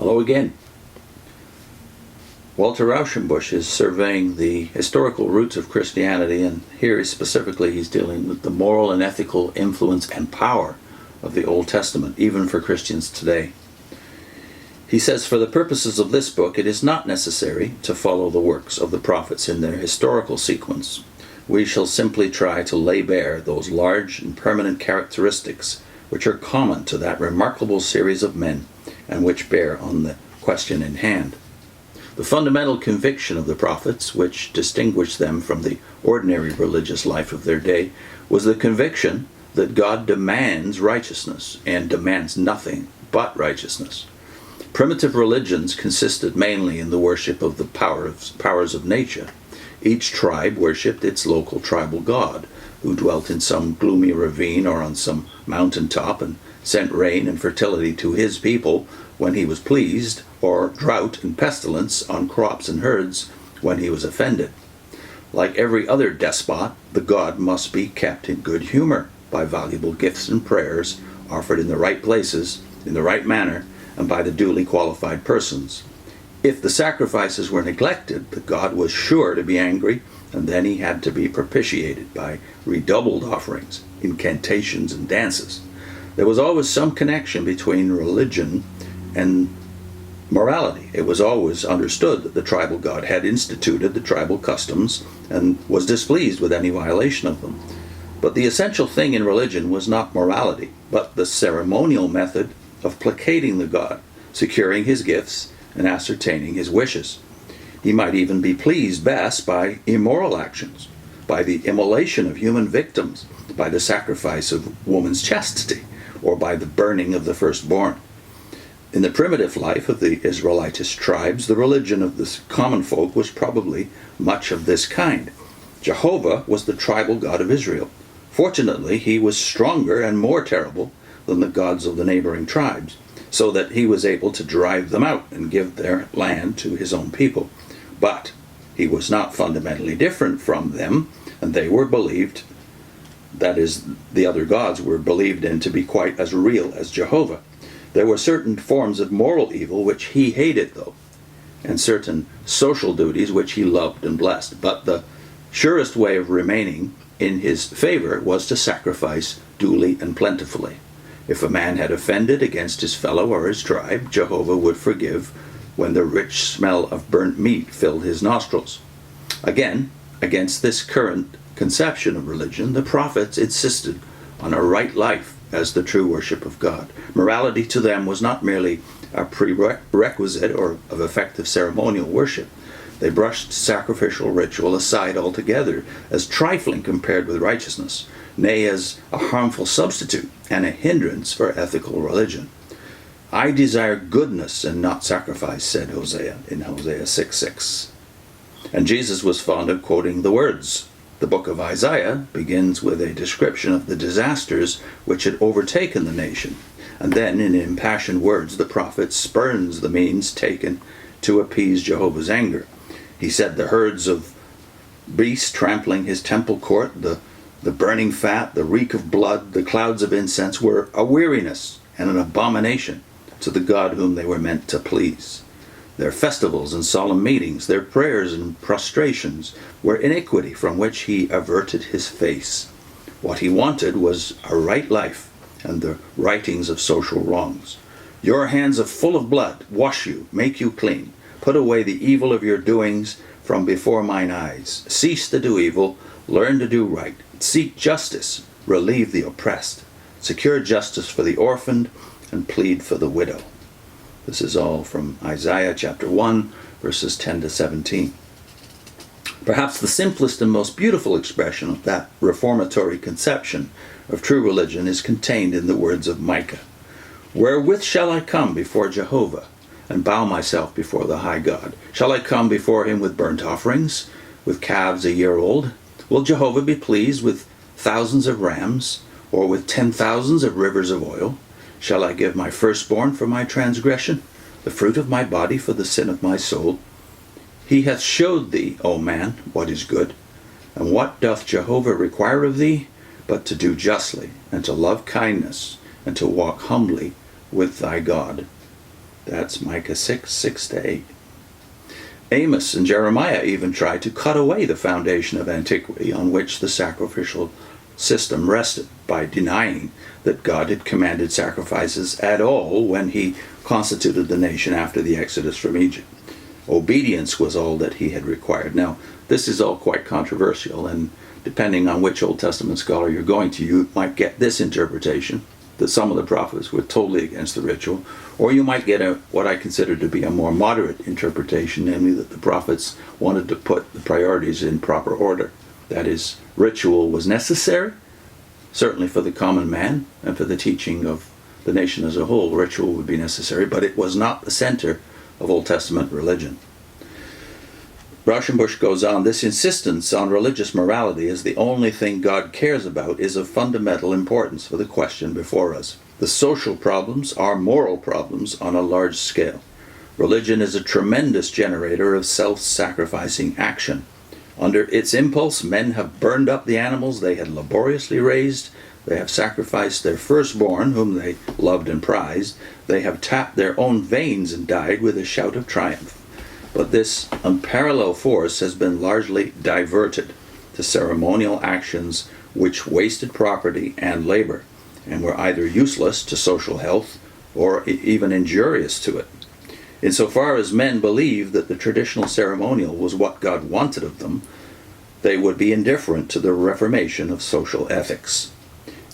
Hello again. Walter Rauschenbusch is surveying the historical roots of Christianity, and here specifically he's dealing with the moral and ethical influence and power of the Old Testament, even for Christians today. He says, for the purposes of this book, it is not necessary to follow the works of the prophets in their historical sequence. We shall simply try to lay bare those large and permanent characteristics which are common to that remarkable series of men and which bear on the question in hand. The fundamental conviction of the prophets, which distinguished them from the ordinary religious life of their day, was the conviction that God demands righteousness and demands nothing but righteousness. Primitive religions consisted mainly in the worship of the powers of nature. Each tribe worshipped its local tribal god, who dwelt in some gloomy ravine or on some mountain top and sent rain and fertility to his people when he was pleased, or drought and pestilence on crops and herds when he was offended. Like every other despot, the god must be kept in good humor by valuable gifts and prayers offered in the right places, in the right manner, and by the duly qualified persons. If the sacrifices were neglected, the god was sure to be angry, and then he had to be propitiated by redoubled offerings, incantations, and dances. There was always some connection between religion and morality. It was always understood that the tribal god had instituted the tribal customs and was displeased with any violation of them. But the essential thing in religion was not morality, but the ceremonial method of placating the god, securing his gifts, and ascertaining his wishes. He might even be pleased best by immoral actions, by the immolation of human victims, by the sacrifice of woman's chastity, or by the burning of the firstborn. In the primitive life of the Israelitish tribes, the religion of the common folk was probably much of this kind. Jehovah was the tribal god of Israel. Fortunately, he was stronger and more terrible than the gods of the neighboring tribes, so that he was able to drive them out and give their land to his own people. But he was not fundamentally different from them, and they were believed, that is, the other gods were believed in to be quite as real as Jehovah. There were certain forms of moral evil which he hated, though, and certain social duties which he loved and blessed. But the surest way of remaining in his favor was to sacrifice duly and plentifully. If a man had offended against his fellow or his tribe, Jehovah would forgive when the rich smell of burnt meat filled his nostrils. Again, against this current conception of religion, the prophets insisted on a right life as the true worship of God. Morality to them was not merely a prerequisite or of effective ceremonial worship. They brushed sacrificial ritual aside altogether as trifling compared with righteousness, nay, as a harmful substitute and a hindrance for ethical religion. I desire goodness and not sacrifice, said Hosea in Hosea 6:6. And Jesus was fond of quoting the words. The book of Isaiah begins with a description of the disasters which had overtaken the nation, and then in impassioned words the prophet spurns the means taken to appease Jehovah's anger. He said the herds of beasts trampling his temple court, the burning fat, the reek of blood, the clouds of incense were a weariness and an abomination to the God whom they were meant to please. Their festivals and solemn meetings, their prayers and prostrations were iniquity from which he averted his face. What he wanted was a right life and the rightings of social wrongs. Your hands are full of blood. Wash you, make you clean. Put away the evil of your doings from before mine eyes. Cease to do evil, learn to do right. Seek justice, relieve the oppressed. Secure justice for the orphaned and plead for the widow. This is all from Isaiah chapter 1, verses 10 to 17. Perhaps the simplest and most beautiful expression of that reformatory conception of true religion is contained in the words of Micah. Wherewith shall I come before Jehovah and bow myself before the high God? Shall I come before him with burnt offerings, with calves a year old? Will Jehovah be pleased with thousands of rams, or with 10,000s of rivers of oil? Shall I give my firstborn for my transgression, the fruit of my body for the sin of my soul? He hath showed thee, O man, what is good. And what doth Jehovah require of thee? But to do justly, and to love kindness, and to walk humbly with thy God. That's Micah 6, 6-8. Amos and Jeremiah even tried to cut away the foundation of antiquity on which the sacrificial system rested by denying that God had commanded sacrifices at all when he constituted the nation after the exodus from Egypt. Obedience was all that he had required. Now, this is all quite controversial, and depending on which Old Testament scholar you're going to, you might get this interpretation, that some of the prophets were totally against the ritual, or you might get what I consider to be a more moderate interpretation, namely that the prophets wanted to put the priorities in proper order. That is, ritual was necessary, certainly for the common man and for the teaching of the nation as a whole. Ritual would be necessary, but it was not the center of Old Testament religion. Rauschenbusch goes on, this insistence on religious morality as the only thing God cares about is of fundamental importance for the question before us. The social problems are moral problems on a large scale. Religion is a tremendous generator of self-sacrificing action. Under its impulse, men have burned up the animals they had laboriously raised. They have sacrificed their firstborn, whom they loved and prized. They have tapped their own veins and died with a shout of triumph. But this unparalleled force has been largely diverted to ceremonial actions which wasted property and labor, and were either useless to social health or even injurious to it. Insofar as men believed that the traditional ceremonial was what God wanted of them, they would be indifferent to the reformation of social ethics.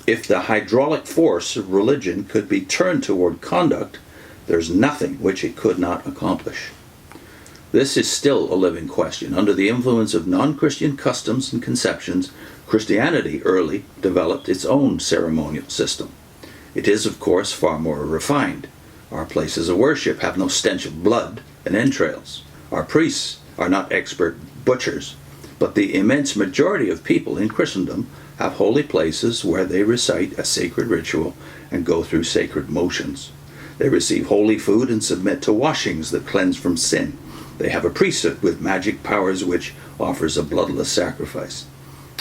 If the hydraulic force of religion could be turned toward conduct, there's nothing which it could not accomplish. This is still a living question. Under the influence of non-Christian customs and conceptions, Christianity early developed its own ceremonial system. It is, of course, far more refined. Our places of worship have no stench of blood and entrails. Our priests are not expert butchers, but the immense majority of people in Christendom have holy places where they recite a sacred ritual and go through sacred motions. They receive holy food and submit to washings that cleanse from sin. They have a priesthood with magic powers which offers a bloodless sacrifice.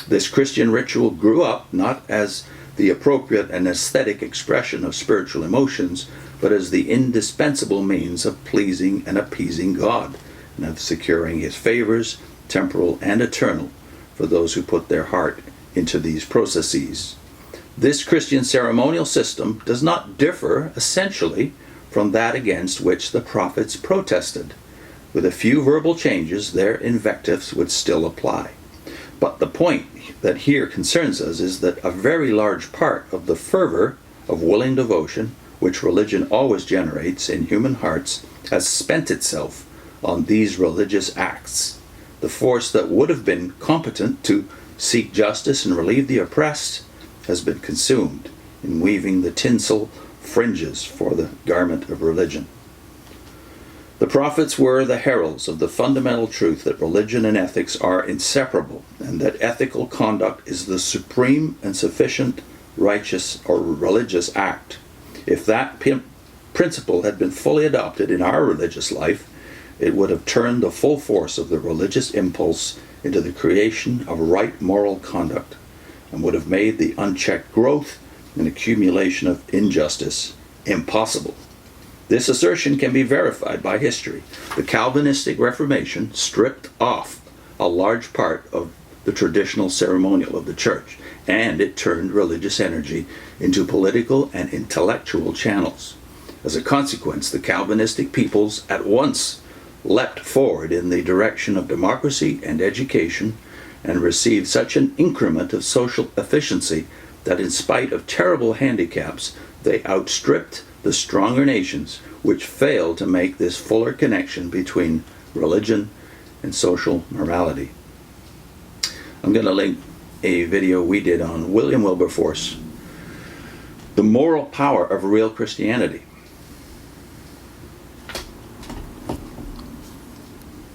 This Christian ritual grew up not as the appropriate and aesthetic expression of spiritual emotions, but as the indispensable means of pleasing and appeasing God, and of securing his favors, temporal and eternal, for those who put their heart into these processes. This Christian ceremonial system does not differ essentially from that against which the prophets protested. With a few verbal changes, their invectives would still apply. But the point that here concerns us is that a very large part of the fervor of willing devotion, which religion always generates in human hearts, has spent itself on these religious acts. The force that would have been competent to seek justice and relieve the oppressed has been consumed in weaving the tinsel fringes for the garment of religion. The prophets were the heralds of the fundamental truth that religion and ethics are inseparable, and that ethical conduct is the supreme and sufficient righteous or religious act. If that principle had been fully adopted in our religious life, it would have turned the full force of the religious impulse into the creation of right moral conduct, and would have made the unchecked growth and accumulation of injustice impossible. This assertion can be verified by history. The Calvinistic Reformation stripped off a large part of the traditional ceremonial of the church, and it turned religious energy into political and intellectual channels. As a consequence, the Calvinistic peoples at once leapt forward in the direction of democracy and education, and received such an increment of social efficiency that in spite of terrible handicaps, they outstripped the stronger nations which failed to make this fuller connection between religion and social morality. I'm going to link a video we did on William Wilberforce, The Moral Power of Real Christianity.